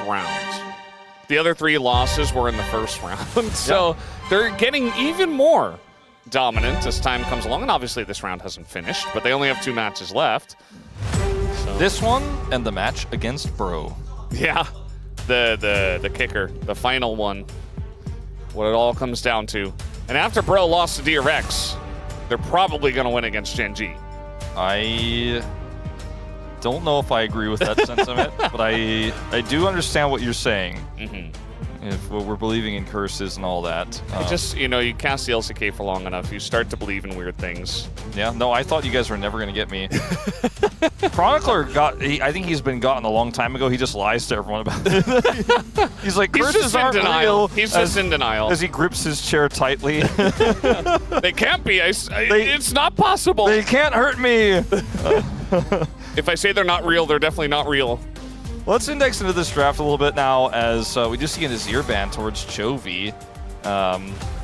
round. The other 3 losses were in the first round. So they're getting even more dominant as time comes along. And obviously this round hasn't finished, but they only have 2 matches left. So. This one and the match against Bro. Yeah, the kicker, the final one. What it all comes down to. And after Bro lost to DRX, they're probably going to win against Gen.G. I don't know if I agree with that sentiment, but I do understand what you're saying. If we're believing in curses and all that. Just, you know, you cast the LCK for long enough, you start to believe in weird things. Yeah, no, I thought you guys were never going to get me. Chronicler I think he's been gotten a long time ago. He just lies to everyone about it. He's like, curses aren't real. He's just in denial. As he grips his chair tightly. They can't be. It's not possible. They can't hurt me. If I say they're not real, they're definitely not real. Let's index into this draft a little bit now, as we do see an Azir ban towards Chovy,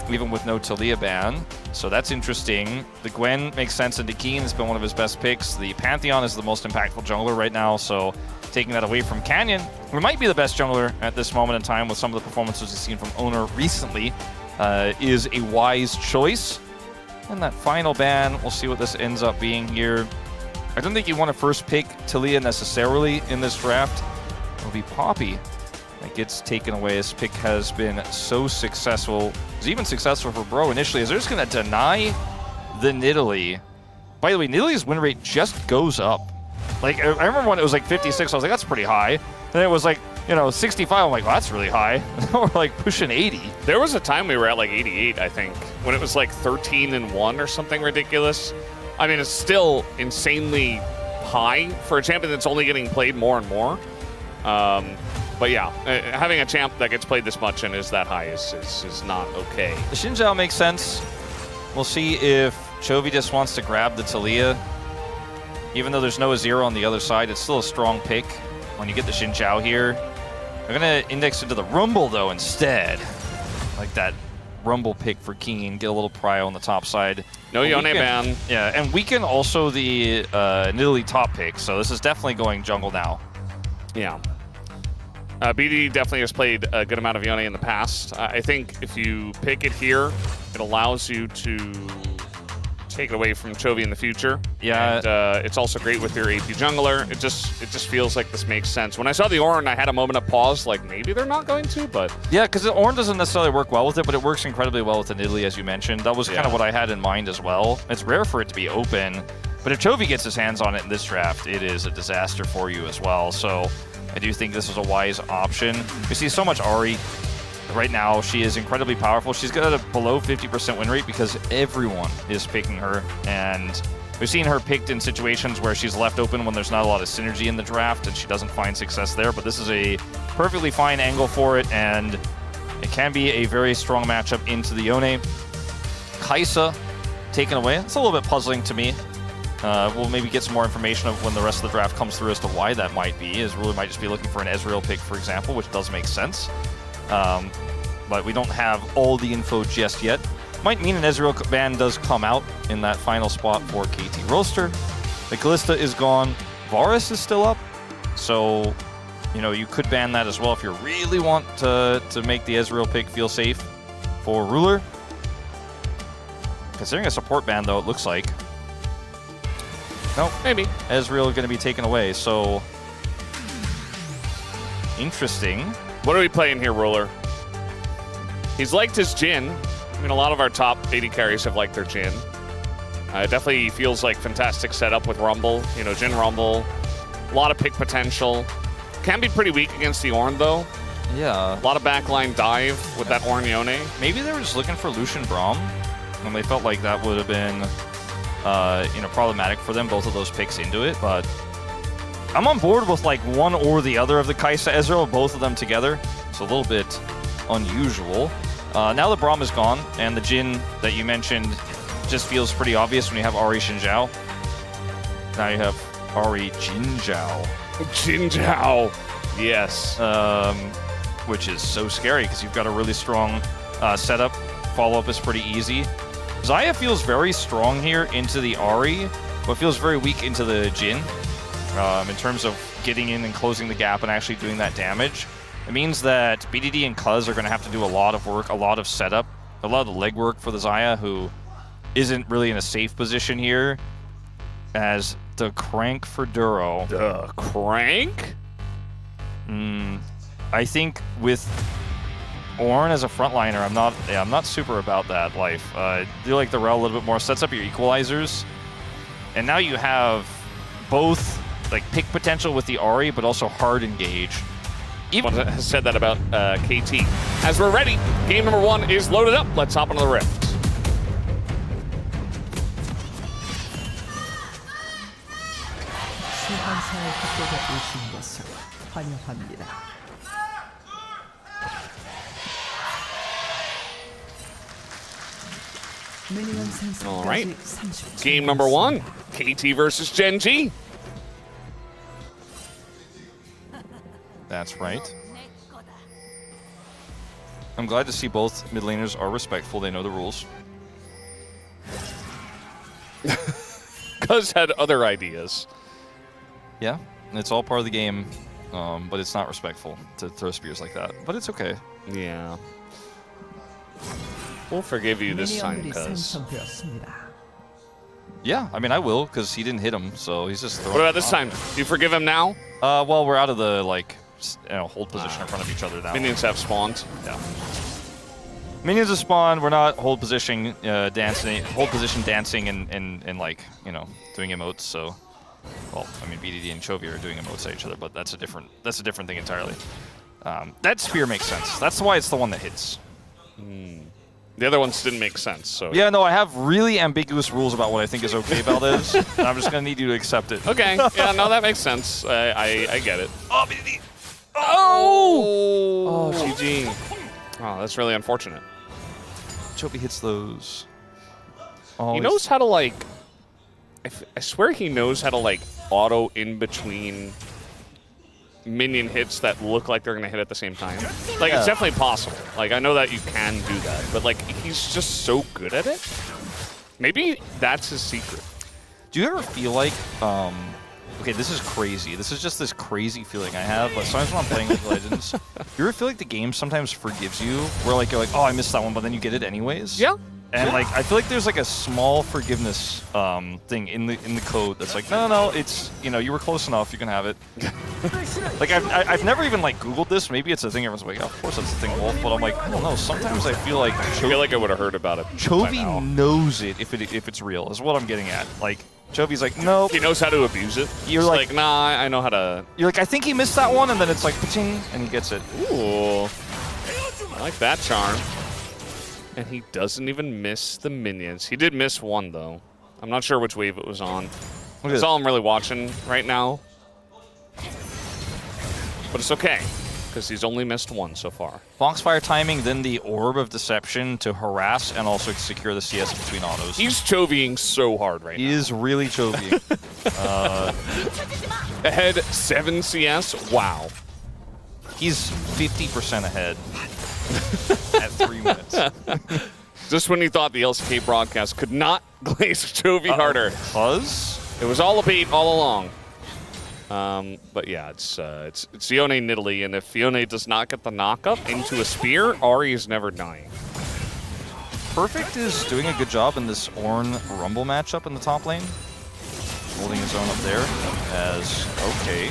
even with no Taliyah ban. So that's interesting. The Gwen makes sense, and Keen has been one of his best picks. The Pantheon is the most impactful jungler right now, so taking that away from Canyon, who might be the best jungler at this moment in time with some of the performances we've seen from Owner recently, is a wise choice. And that final ban, we'll see what this ends up being here. I don't think you want to first pick Taliyah necessarily in this draft. It'll be Poppy that gets taken away. This pick has been so successful. It was even successful for Bro initially, as they're just going to deny the Nidalee. By the way, Nidalee's win rate just goes up. Like, I remember when it was like 56, I was like, that's pretty high. Then it was like, you know, 65, I'm like, well, that's really high. Now we're like pushing 80. There was a time we were at like 88, I think, when it was like 13-1 or something ridiculous. I mean, it's still insanely high for a champion that's only getting played more and more. But yeah, having a champ that gets played this much and is that high is not okay. The Xin Zhao makes sense. We'll see if Chovy just wants to grab the Taliyah. Even though there's no Azir on the other side, it's still a strong pick when you get the Xin Zhao here. I'm going to index into the Rumble, though, instead. Like that Rumble pick for Keen, get a little prio on the top side. No Yone ban. Yeah, and weaken also the Nidalee top pick, so this is definitely going jungle now. Yeah. BD definitely has played a good amount of Yone in the past. I think if you pick it here, it allows you to take it away from Chovy in the future. Yeah. And it's also great with your AP jungler. It just feels like this makes sense. When I saw the Ornn, I had a moment of pause, like maybe they're not going to, but... Yeah, because the Ornn doesn't necessarily work well with it, but it works incredibly well with the Nidalee, as you mentioned. That was kind of what I had in mind as well. It's rare for it to be open, but if Chovy gets his hands on it in this draft, it is a disaster for you as well. So I do think this is a wise option. We see so much Ahri. Right now, she is incredibly powerful. She's got a below 50% win rate because everyone is picking her. And we've seen her picked in situations where she's left open when there's not a lot of synergy in the draft and she doesn't find success there. But this is a perfectly fine angle for it, and it can be a very strong matchup into the Yone. Kai'Sa taken away. It's a little bit puzzling to me. We'll maybe get some more information of when the rest of the draft comes through as to why that might be. As really might just be looking for an Ezreal pick, for example, which does make sense. But we don't have all the info just yet. Might mean an Ezreal ban does come out in that final spot for KT ROLSTER. The Kalista is gone. Varus is still up. So, you know, you could ban that as well if you really want to make the Ezreal pick feel safe for Ruler. Considering a support ban, though, it looks like. Nope. Maybe. Ezreal going to be taken away, so... Interesting. What are we playing here, Ruler? He's liked his Jhin. I mean, a lot of our top 80 carries have liked their Jhin. It definitely feels like fantastic setup with Rumble. You know, Jhin Rumble. A lot of pick potential. Can be pretty weak against the Ornn, though. Yeah. A lot of backline dive with that Ornn Yone. Maybe they were just looking for Lucian Braum, and they felt like that would have been, you know, problematic for them, both of those picks into it, but I'm on board with like one or the other of the Kai'Sa Ezreal, both of them together. It's a little bit unusual. Now the Braum is gone, and the Jhin that you mentioned just feels pretty obvious when you have Ahri Xin Zhao. Now you have Ahri Jin Zhao. Jin Zhao, yes. Which is so scary because you've got a really strong setup. Follow-up is pretty easy. Xayah feels very strong here into the Ahri, but feels very weak into the Jhin in terms of getting in and closing the gap and actually doing that damage. It means that BDD and Cuz are going to have to do a lot of work, a lot of setup, a lot of the legwork for the Xayah, who isn't really in a safe position here. As the crank for Duro. The crank? I think with Ornn as a frontliner, I'm not super about that life. I do like the Rel a little bit more. Sets up your equalizers, and now you have both like pick potential with the Ahri, but also hard engage. Even has said that about KT. As we're ready, game number 1 is loaded up. Let's hop into the Rift. 소환사의 협곡에 오신 것을 환영합니다. All right. Game number 1, KT versus Gen.G. That's right. I'm glad to see both mid laners are respectful. They know the rules. Cuz had other ideas. Yeah, it's all part of the game, but it's not respectful to throw spears like that. But it's okay. Yeah. We'll forgive you this time, Cuz. Yeah, I mean, I will, because he didn't hit him, so he's just throwing. What about this time? Do you forgive him now? Well, we're out of the, like, hold position in front of each other now. Minions have spawned. Yeah. Minions have spawned. We're not hold position dancing and like, you know, doing emotes, so. Well, I mean, BDD and Chovy are doing emotes at each other, but that's a different thing entirely. That spear makes sense. That's why it's the one that hits. The other ones didn't make sense, so... Yeah, no, I have really ambiguous rules about what I think is okay about this, and I'm just going to need you to accept it. Okay, yeah, no, that makes sense. I get it. Oh, BDD! Oh, GG. Oh, that's really unfortunate. Chovy hits those. Oh, He knows how to, like... I swear he knows how to, like, auto in between minion hits that look like they're going to hit at the same time. Like, it's definitely possible. Like, I know that you can do that, but, like, he's just so good at it. Maybe that's his secret. Do you ever feel like, okay, this is crazy. This is just this crazy feeling I have, but sometimes when I'm playing League of Legends, you ever feel like the game sometimes forgives you? Where, like, you're like, oh, I missed that one, but then you get it anyways? Yeah. And like, I feel like there's like a small forgiveness thing in the code that's like, no, it's, you know, you were close enough, you can have it. Like I've never even like Googled this. Maybe it's a thing everyone's like, yeah, of course that's the thing, Wolf. But I'm like, I don't know. Sometimes I feel like I would have heard about it. Chovy knows it if it's real. Is what I'm getting at. Like Chovy's like, nope. He knows how to abuse it. You're like, nah, I know how to. You're like, I think he missed that one, and then it's like, pa-ching, and he gets it. Ooh, I like that charm. And he doesn't even miss the minions. He did miss one, though. I'm not sure which wave it was on. That's all I'm really watching right now. But it's okay, because he's only missed one so far. Foxfire timing, then the Orb of Deception to harass and also secure the CS between autos. He's chovying so hard right now. He is really chovying. Ahead 7 CS, wow. He's 50% ahead. At 3 minutes. Just when you thought the LCK broadcast could not glaze Chovy harder. Cuz? It was all a bait all along. But yeah, it's Fiona Nidalee, and if Fiona does not get the knockup into a spear, Ahri is never dying. Perfect is doing a good job in this Ornn Rumble matchup in the top lane. Holding his own up there as, okay.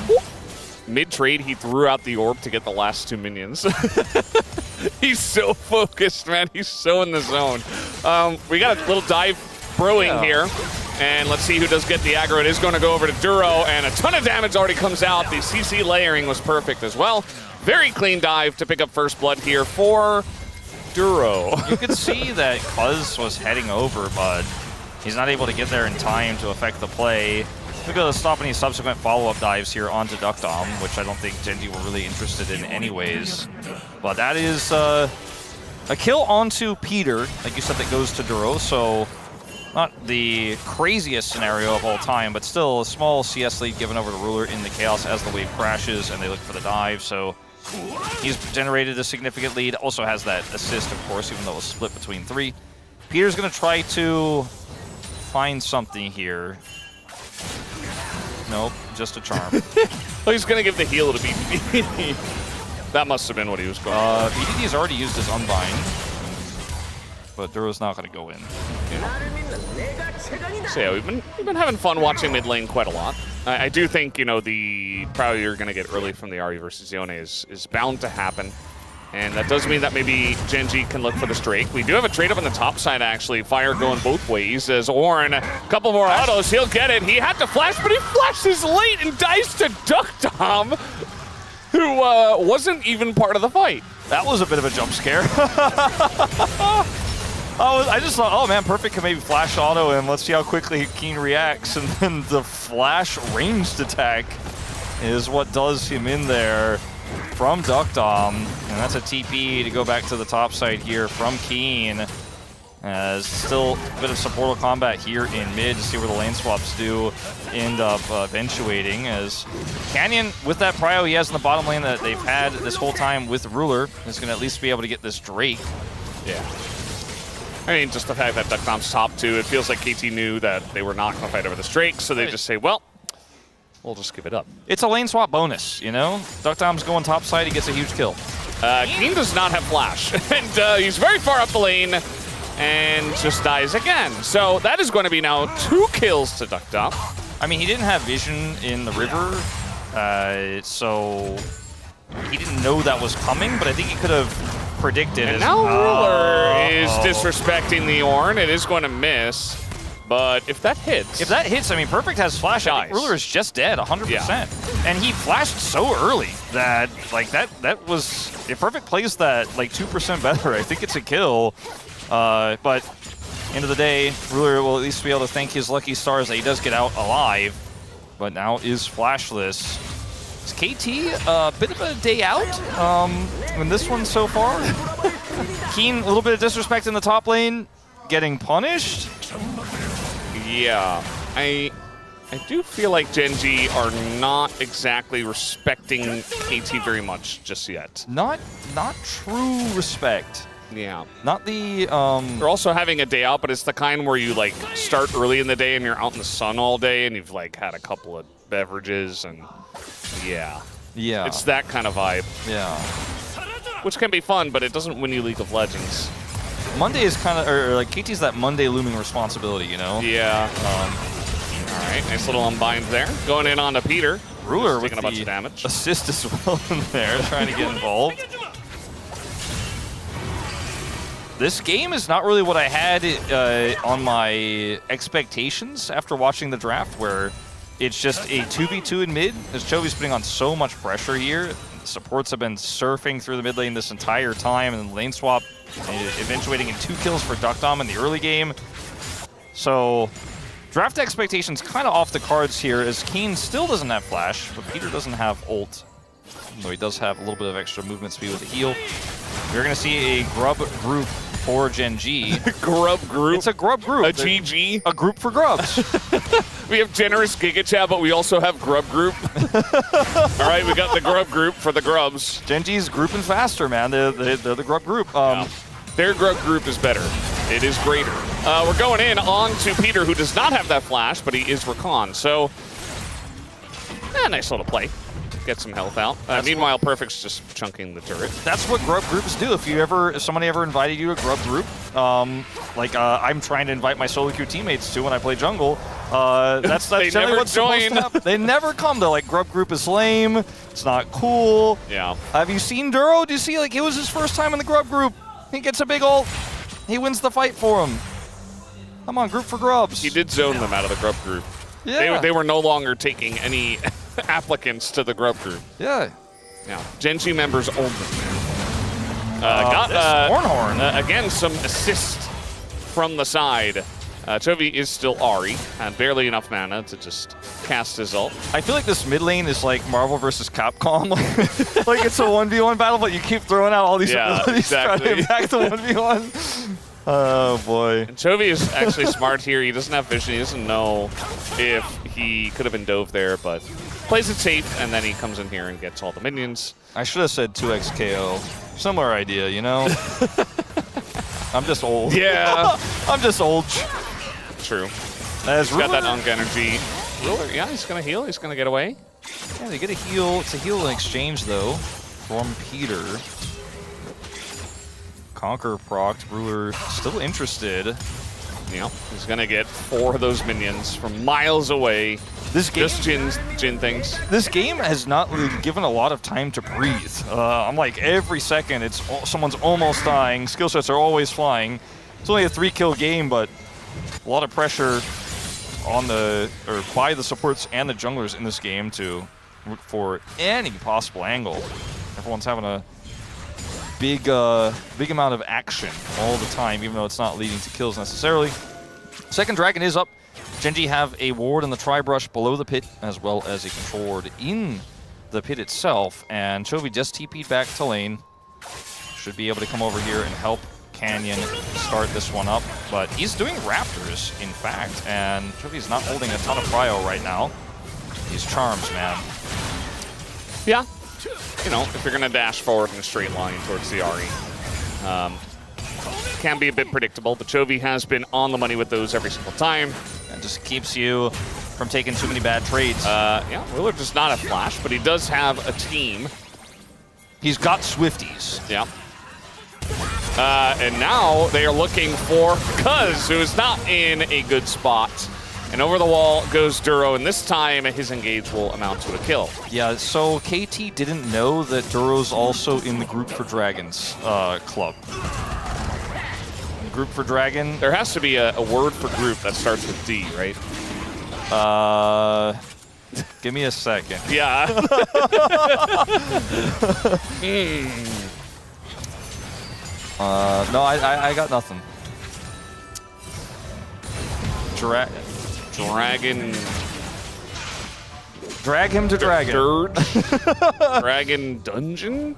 Mid-trade, he threw out the orb to get the last 2 minions. He's so focused, man. He's so in the zone. We got a little dive brewing here. And let's see who does get the aggro. It is going to go over to Duro, and a ton of damage already comes out. The CC layering was perfect as well. Very clean dive to pick up first blood here for Duro. You could see that Cuz was heading over, but he's not able to get there in time to affect the play. We're going to stop any subsequent follow-up dives here onto Duckdom, which I don't think Gen.G were really interested in anyways. But that is a kill onto Peter, like you said, that goes to Duro, so not the craziest scenario of all time, but still a small CS lead given over to Ruler in the Chaos as the wave crashes and they look for the dive, so he's generated a significant lead. Also has that assist, of course, even though it was split between 3. Peter's going to try to find something here. Nope, just a charm. Well, he's going to give the heal to BDD. That must have been what he was going for. BDD's already used his Unbind, but Duro's not going to go in. So yeah, we've been having fun watching mid lane quite a lot. I do think, you know, the probably you're going to get early from the Ahri versus Yone is bound to happen. And that does mean that maybe Gen.G can look for the Drake. We do have a trade up on the top side, actually. Fire going both ways as Ornn, a couple more autos, he'll get it. He had to flash, but he flashes late and dies to Duckdom, who wasn't even part of the fight. That was a bit of a jump scare. I just thought, oh man, Perfect can maybe flash auto and let's see how quickly Keen reacts. And then the flash ranged attack is what does him in there from Duckdom. And that's a TP to go back to the top side here from Keen. As still a bit of supportal combat here in mid to see where the lane swaps do end up eventuating. As Canyon, with that prio he has in the bottom lane that they've had this whole time with Ruler, is going to at least be able to get this Drake. Yeah. I mean, just the fact that Duckdom's top 2, it feels like KT knew that they were not going to fight over the Drake, so they just say, well, we'll just give it up. It's a lane swap bonus, you know? Duckdom's going top side, he gets a huge kill. Keen does not have flash, and he's very far up the lane and just dies again. So that is going to be now 2 kills to Duckdom. I mean, he didn't have vision in the river, so he didn't know that was coming, but I think he could have predicted. And now Ruler is disrespecting the Ornn. It is going to miss, but if that hits... If that hits, I mean, Perfect has flash. I think Ruler is just dead, 100%. Yeah. And he flashed so early that, like, that was... If Perfect plays that, like, 2% better, I think it's a kill. But end of the day, Ruler will at least be able to thank his lucky stars that he does get out alive, but now is flashless. Is KT a bit of a day out in this one so far? Keen, a little bit of disrespect in the top lane, getting punished? Yeah, I do feel like Gen.G are not exactly respecting KT very much just yet. Not true respect. Yeah. Not the... They're also having a day out, but it's the kind where you, like, start early in the day and you're out in the sun all day and you've, like, had a couple of beverages and... Yeah. Yeah. It's that kind of vibe. Yeah. Which can be fun, but it doesn't win you League of Legends. Monday is kind of... Or, like, KT's that Monday looming responsibility, you know? Yeah. All right, nice little unbind there. Going in on to Peter. Ruler with taking a bunch of damage. Assist as well in there, trying to get involved. This game is not really what I had on my expectations after watching the draft, where it's just a 2v2 in mid, as Chovy's putting on so much pressure here. The supports have been surfing through the mid lane this entire time, and the lane swap eventuating in 2 kills for Duckdom in the early game. So draft expectations kind of off the cards here, as Keen still doesn't have flash, but Peter doesn't have ult, though he does have a little bit of extra movement speed with the heal. We're going to see a grub group for Gen.G. Grub group? It's a grub group. A GG? A group for grubs. We have generous Giga Chat, but we also have grub group. All right, we got the grub group for the grubs. Gen.G's grouping faster, man. They're the grub group. Yeah. Their grub group is better. It is greater. We're going in on to Peter, who does not have that flash, but he is Rakan. So, nice little play. Get some health out. Meanwhile, Perfect's just chunking the turret. That's what grub groups do. If somebody ever invited you to a grub group, I'm trying to invite my solo queue teammates to when I play jungle, that's generally what's supposed to happen. They never come. They're like, grub group is lame. It's not cool. Yeah. Have you seen Duro? Do you see, like, it was his first time in the grub group. He gets a big ult. He wins the fight for him. Come on, group for grubs. He did zone them out of the grub group. Yeah. They were no longer taking any applicants to the grub group. Yeah. Yeah. Gen.G members only. Again, some assist from the side. Chovy is still Ahri, and barely enough mana to just cast his ult. I feel like this mid lane is like Marvel versus Capcom. Like it's a 1v1 battle, but you keep throwing out all these abilities trying to impact the 1v1. Oh, boy. And Chovy is actually smart here. He doesn't have vision. He doesn't know if he could have been dove there, but plays it safe, and then he comes in here and gets all the minions. I should have said 2x KO. Similar idea, you know? I'm just old. Yeah. I'm just old. True. As he's got that Unk energy. Ruler, yeah, he's going to heal. He's going to get away. Yeah, they get a heal. It's a heal in exchange, though. from Peter. Conquer procced. Ruler still interested. Yeah, he's gonna get 4 of those minions from miles away. This game, just Jin things. This game has not really given a lot of time to breathe. I'm like every second, someone's almost dying. Skill sets are always flying. It's only a 3-kill game, but a lot of pressure on by the supports and the junglers in this game to look for any possible angle. Everyone's having a big amount of action all the time, even though it's not leading to kills necessarily. Second dragon is up. Gen.G have a ward in the tri-brush below the pit, as well as a control ward in the pit itself. And Chovy just TP'd back to lane. Should be able to come over here and help Canyon start this one up. But he's doing Raptors, in fact, and Chovy's not holding a ton of prio right now. These charms, man. Yeah. You know, if you're going to dash forward in a straight line towards the RE. Can be a bit predictable, but Chovy has been on the money with those every single time. And just keeps you from taking too many bad trades. Yeah, Ruler does not have Flash, but he does have a team. He's got Swifties. Yeah. And now they are looking for Cuz, who is not in a good spot. And over the wall goes Duro, and this time his engage will amount to a kill. Yeah, so KT didn't know that Duro's also in the Group for Dragons club. Group for Dragon. There has to be a word for group that starts with D, right? Give me a second. Yeah. No, I got nothing. Dragon. Drag him to Dragon. Dragon Dungeon?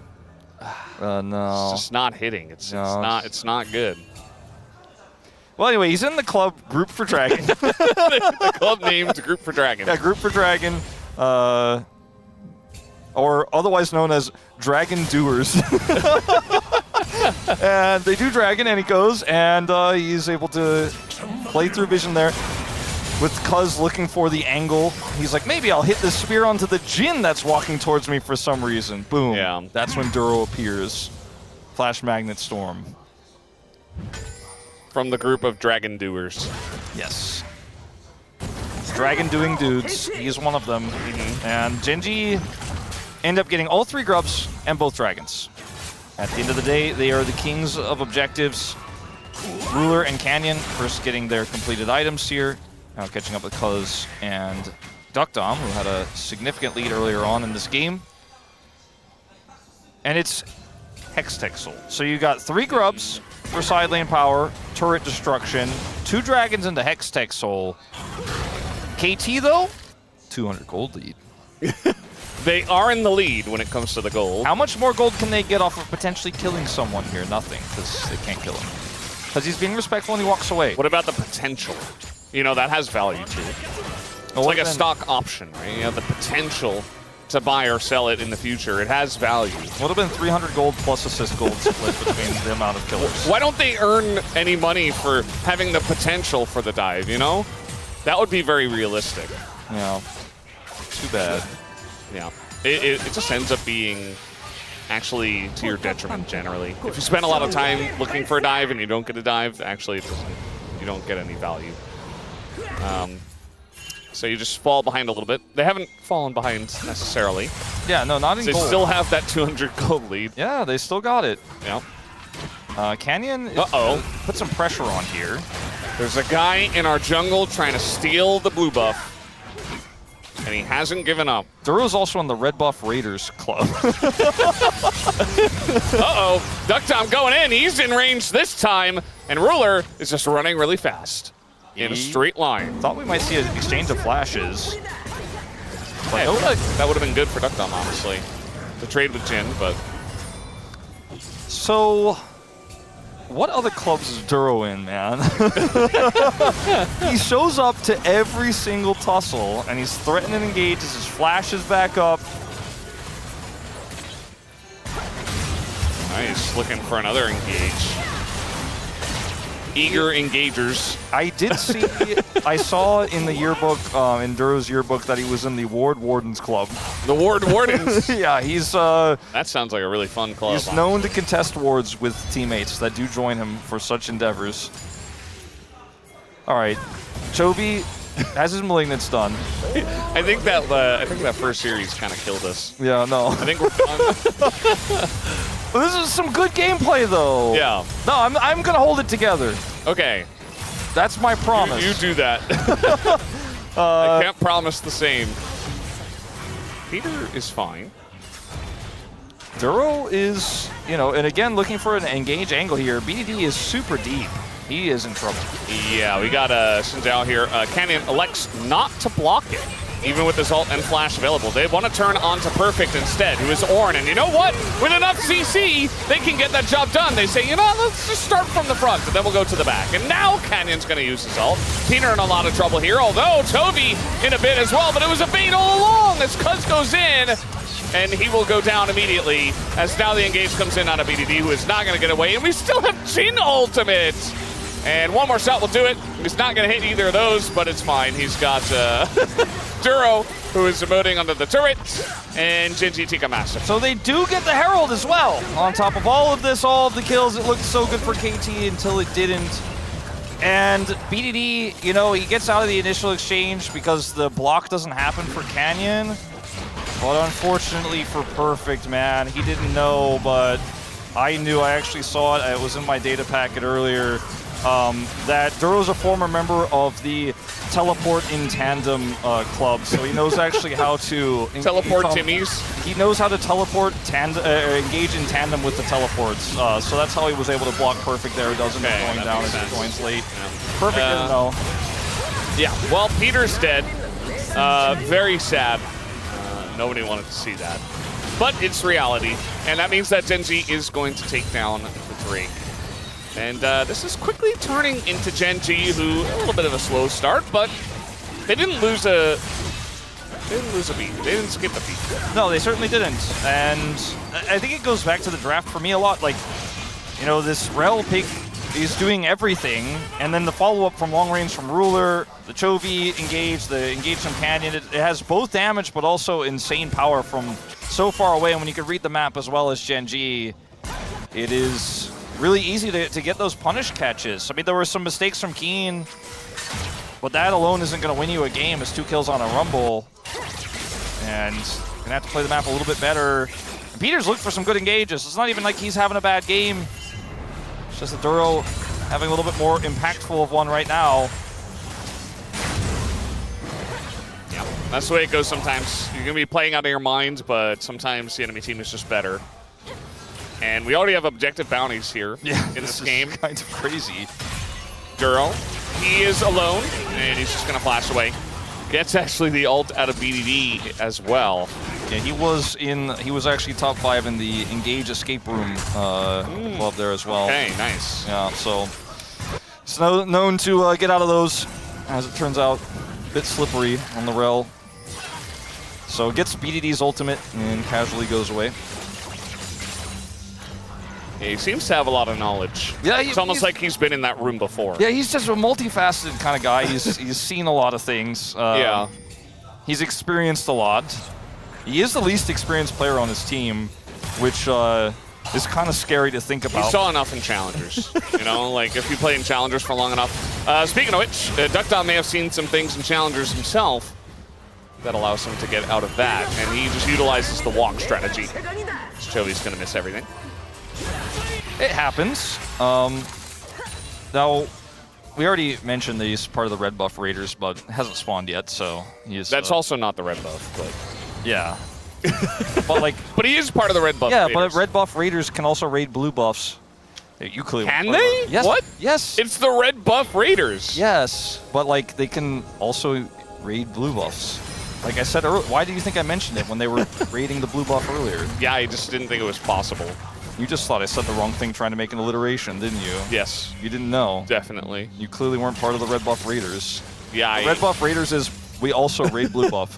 No. It's just not hitting. It's not good. Well, anyway, he's in the club Group for Dragon. The club named Group for Dragon. Yeah, Group for Dragon, or otherwise known as Dragon Doers. And they do Dragon, and he goes, and he's able to play through vision there. With Cuz looking for the angle, he's like, maybe I'll hit this spear onto the Jin that's walking towards me for some reason. Boom. Yeah. That's when Duro appears. Flash Magnet Storm. From the group of Dragon Doers. Yes. Dragon doing dudes. He's one of them. And Gen.G end up getting all 3 grubs and both dragons. At the end of the day, they are the kings of objectives. Ruler and Canyon first getting their completed items here. Now catching up with Cuz and Duckdom, who had a significant lead earlier on in this game. And it's Hextech. So you got 3 grubs for side lane power, turret destruction, 2 dragons into Hextech Soul. KT though, 200 gold lead. They are in the lead when it comes to the gold. How much more gold can they get off of potentially killing someone here? Nothing, because they can't kill him. Because he's being respectful and he walks away. What about the potential? You know, that has value too. It's like a stock option, right? You have the potential to buy or sell it in the future. It has value. Would have been 300 gold plus assist gold split between the amount of killers. Why don't they earn any money for having the potential for the dive, you know? That would be very realistic. Yeah. Too bad. Yeah. It just ends up being actually to your detriment generally. If you spend a lot of time looking for a dive and you don't get a dive, actually you don't get any value. So you just fall behind a little bit. They haven't fallen behind necessarily. Yeah, no, not in They gold. still have that 200 gold lead. Yeah, they still got it. Yeah. Canyon put some pressure on here. There's a guy in our jungle trying to steal the blue buff. And he hasn't given up. Duro's also in the red buff Raiders club. Duckdom going in. He's in range this time. And Ruler is just running really fast. In a straight line. Thought we might see an exchange of flashes. But that would have been good for Duckdom, honestly. To trade with Jin, but... So... what other clubs is Duro in, man? He shows up to every single tussle, and he's threatening to engage as his flash is back up. Nice, looking for another engage. eager engagers. I did see, I saw in the yearbook, in Duro's yearbook, that he was in the Ward Wardens Club. The Ward Wardens. Yeah, he's that sounds like a really fun club. he's known to contest wards with teammates that do join him for such endeavors. All right, Chovy has his Malignance done. I think that first series kind of killed us. Yeah, no. I think we're done. This is some good gameplay, though. Yeah. No, I'm gonna hold it together. Okay. That's my promise. You do that. I can't promise the same. Peter is fine. Duro is, you know, and again, looking for an engage angle here. BDD is super deep. He is in trouble. Yeah, we got Xin Zhao here. Canyon elects not to block it, even with his ult and flash available. They want to turn onto Perfect instead, who is Ornn. And you know what? With enough CC, they can get that job done. They say, you know, let's just start from the front, and then we'll go to the back. And now Canyon's going to use his ult. Peter in a lot of trouble here, although Chovy in a bit as well, but it was a bait all along as Cuz goes in. And he will go down immediately as now the engage comes in on a BDD who is not going to get away. And we still have Jin ultimate. And one more shot will do it. He's not going to hit either of those, but it's fine. He's got Duro, who is emoting under the turret, and Gen.G Tika Master. So they do get the Herald as well. On top of all of this, all of the kills, it looked so good for KT until it didn't. And BDD, you know, he gets out of the initial exchange because the block doesn't happen for Canyon. But unfortunately for Perfect, man, he didn't know, but I knew. I actually saw it. It was in my data packet earlier. That Duro's a former member of the Teleport in Tandem club, so he knows actually how to teleport Timmies. He knows how to teleport engage in tandem with the teleports. So that's how he was able to block Perfect there. He doesn't going down as he joins late. Yeah. Perfect didn't know. Yeah. Well, Peter's dead. Very sad. Nobody wanted to see that, but it's reality, and that means that Gen.G is going to take down the Drake. And this is quickly turning into Gen.G, who a little bit of a slow start, but they didn't lose a beat. They didn't skip a beat. No, they certainly didn't. And I think it goes back to the draft for me a lot. Like, you know, this Rel pick is doing everything, and then the follow-up from long range from Ruler, the Chovy engage, the engage from Canyon. It has both damage, but also insane power from so far away. And when you can read the map as well as Gen.G, it is really easy to get those punish catches. I mean, there were some mistakes from Keen, but that alone isn't going to win you a game. It's 2 kills on a Rumble. And you're going to have to play the map a little bit better. And Peter's looked for some good engages. It's not even like he's having a bad game. It's just that Duro having a little bit more impactful of one right now. Yeah, that's the way it goes sometimes. You're going to be playing out of your mind, but sometimes the enemy team is just better. And we already have objective bounties here in this game. Kind of crazy. Duro, he is alone, and he's just going to flash away. Gets actually the ult out of BDD as well. Yeah, he was actually top 5 in the Engage Escape Room club there as well. Okay, nice. Yeah, so it's known to get out of those, as it turns out. A bit slippery on the Rel. So gets BDD's ultimate and casually goes away. Yeah, he seems to have a lot of knowledge. Yeah, it's almost like he's been in that room before. Yeah, he's just a multifaceted kind of guy. He's seen a lot of things. Yeah. He's experienced a lot. He is the least experienced player on his team, which is kind of scary to think about. He saw enough in Challengers. You know, like if you play in Challengers for long enough. Speaking of which, Duckdown may have seen some things in Challengers himself that allows him to get out of that, and he just utilizes the walk strategy. Chovy's going to miss everything. It happens. Now, we already mentioned that he's part of the red buff Raiders, but hasn't spawned yet, so he's... That's also not the red buff, but... Yeah. But like... But he is part of the red buff yeah, Raiders. But red buff Raiders can also raid blue buffs. You clearly can they? Yes. What? Yes. It's the red buff Raiders. Yes, but like they can also raid blue buffs. Like I said earlier, why do you think I mentioned it when they were raiding the blue buff earlier? Yeah, I just didn't think it was possible. You just thought I said the wrong thing trying to make an alliteration, didn't you? Yes. You didn't know. Definitely. You clearly weren't part of the red buff Raiders. Yeah, the red buff Raiders is we also raid blue buff.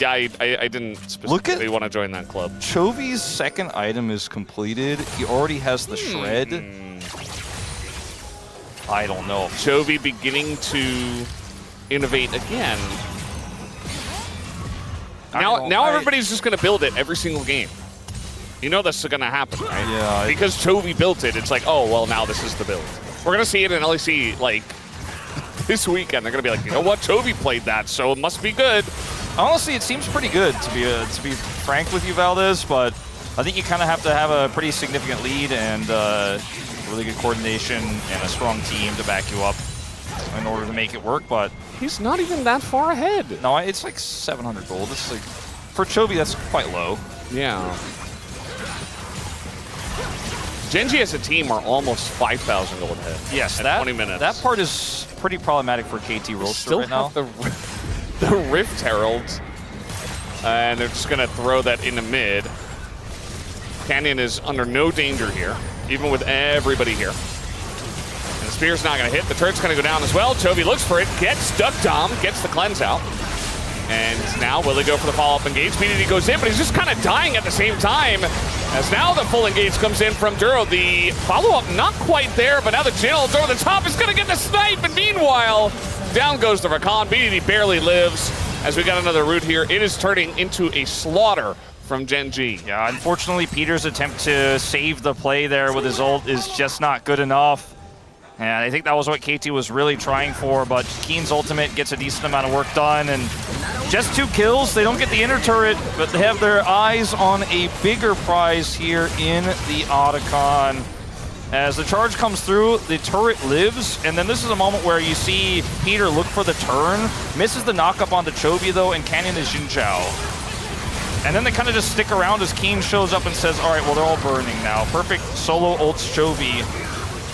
Yeah, I didn't specifically want to join that club. Chovy's second item is completed. He already has the shred. I don't know. Chovy beginning to innovate again. Now everybody's just going to build it every single game. You know that's going to happen, right? Yeah. Because Chovy built it, it's like, oh, well, now this is the build. We're going to see it in LEC, like, this weekend. They're going to be like, you know what? Chovy played that, so it must be good. Honestly, it seems pretty good, to be frank with you, Valdez, but I think you kind of have to have a pretty significant lead and really good coordination and a strong team to back you up in order to make it work, but... He's not even that far ahead. No, it's like 700 gold. It's like, for Chovy, that's quite low. Yeah. Gen.G as a team are almost 5,000 gold ahead. Yes, at 20 minutes. That part is pretty problematic for KT ROLSTER Still right now. have the Rift Heralds, and they're just going to throw that into mid. Canyon is under no danger here, even with everybody here. And the Spear's not going to hit. The turret's going to go down as well. Chovy looks for it, gets Duck Dom, gets the cleanse out. And now will they go for the follow-up engage? BDD goes in, but he's just kind of dying at the same time. As now the full engage comes in from Duro. The follow-up not quite there, but now the Jill over the top is going to get the snipe. And meanwhile, down goes the Rakan. BDD barely lives. As we got another route here, it is turning into a slaughter from Gen.G. Yeah, unfortunately, Peter's attempt to save the play there with his ult is just not good enough. And I think that was what KT was really trying for, but Keen's ultimate gets a decent amount of work done, and just 2 kills. They don't get the inner turret, but they have their eyes on a bigger prize here in the Otacon. As the charge comes through, the turret lives, and then this is a moment where you see Peter look for the turn, misses the knock-up onto Chovy, though, and Canyon is Jin Chao. And then they kind of just stick around as Keen shows up and says, all right, well, they're all burning now. Perfect solo ults Chovy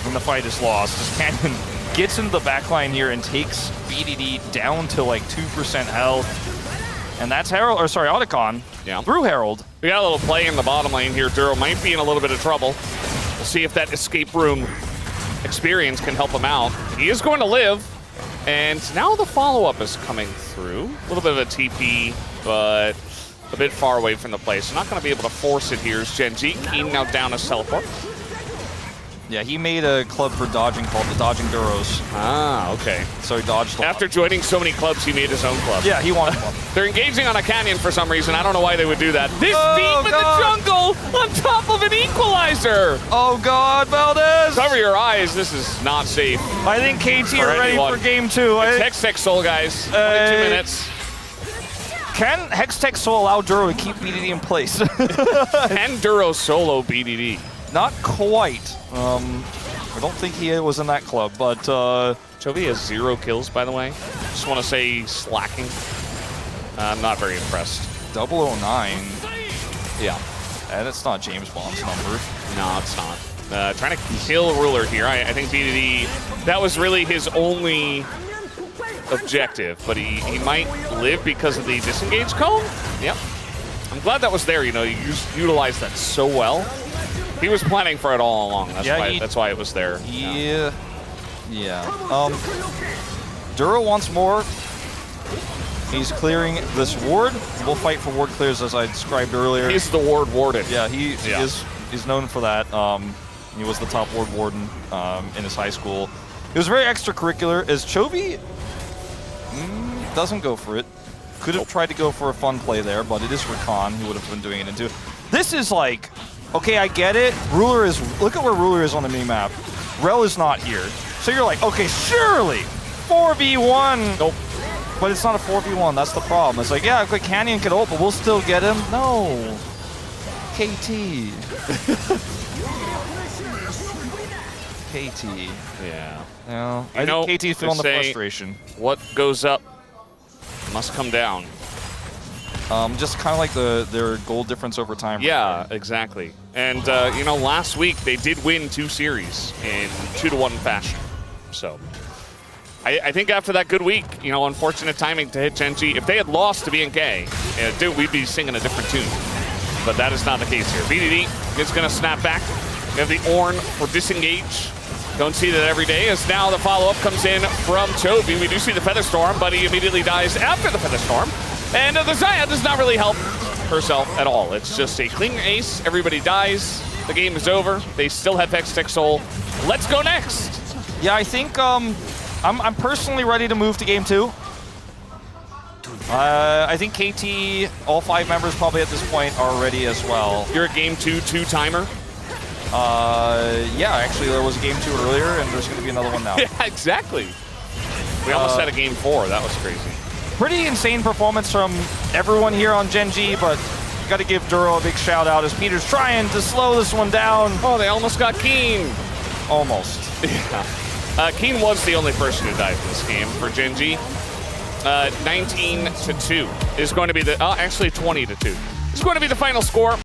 when the fight is lost. As Canyon gets into the backline here and takes BDD down to like 2% health. And that's Herald, or sorry, Otacon, through Herald. We got a little play in the bottom lane here. Duro might be in a little bit of trouble. We'll see if that escape room experience can help him out. He is going to live. And now the follow-up is coming through. A little bit of a TP, but a bit far away from the play. So not going to be able to force it here is Gen.G. Keen now down his teleport. Yeah, he made a club for dodging called the Dodging Duros. Ah, okay. So he dodged a lot. After joining so many clubs, he made his own club. Yeah, he wanted one. They're engaging on a canyon for some reason. I don't know why they would do that. This deep in the jungle on top of an equalizer. Oh, God, Valdez. Cover your eyes. This is not safe. I think KT are ready for game 2. It's Hextech Soul, guys. 22 minutes. Can Hextech Soul allow Duro to keep BDD in place? Can Duro solo BDD? Not quite. I don't think he was in that club, but... Chovy has 0 kills, by the way. Just want to say slacking. I'm not very impressed. 009. Yeah. And it's not James Bond's number. No, it's not. Trying to kill Ruler here. I think BDD, that was really his only objective, but he might live because of the disengage cone. Yep. I'm glad that was there. You know, you utilized that so well. He was planning for it all along. That's why it was there. Yeah. Duro wants more. He's clearing this ward. We'll fight for ward clears as I described earlier. He's the ward warden. Yeah, he's known for that. He was the top ward warden in his high school. It was very extracurricular. As Chovy doesn't go for it. Could have tried to go for a fun play there, but it is Rakan who would have been doing it into. This is like, okay, I get it. Ruler is, look at where Ruler is on the mini-map. Rel is not here. So you're like, okay, surely 4v1. Nope. But it's not a 4v1, that's the problem. It's like, yeah, okay, Canyon can ult, but we'll still get him. No. KT. KT. Yeah. No, I think KT feeling the frustration. What goes up must come down. Just kind of like their goal difference over time. Yeah, exactly. And, you know, last week they did win 2 series in 2-1 fashion. So I think after that good week, you know, unfortunate timing to hit Gen.G. If they had lost to BNK, dude, we'd be singing a different tune. But that is not the case here. BDD is going to snap back. We have the Ornn for disengage. Don't see that every day, as now the follow-up comes in from Chovy. We do see the Feather Storm, but he immediately dies after the Feather Storm. And the Xayah does not really help herself at all. It's just a clean ace. Everybody dies. The game is over. They still have Hextech Soul. Let's go next. Yeah, I think I'm personally ready to move to game 2. I think KT, all 5 members probably at this point are ready as well. You're a game 2 timer? Yeah, actually there was a game 2 earlier, and there's going to be another one now. Yeah, exactly. We almost had a game 4. That was crazy. Pretty insane performance from everyone here on Gen.G, but you got to give Duro a big shout out as Peter's trying to slow this one down. Oh, they almost got Keen. Almost. Yeah. Keen was the only person who died in this game for Gen.G. 19-2 is going to be the, actually 20-2. It's going to be the final score.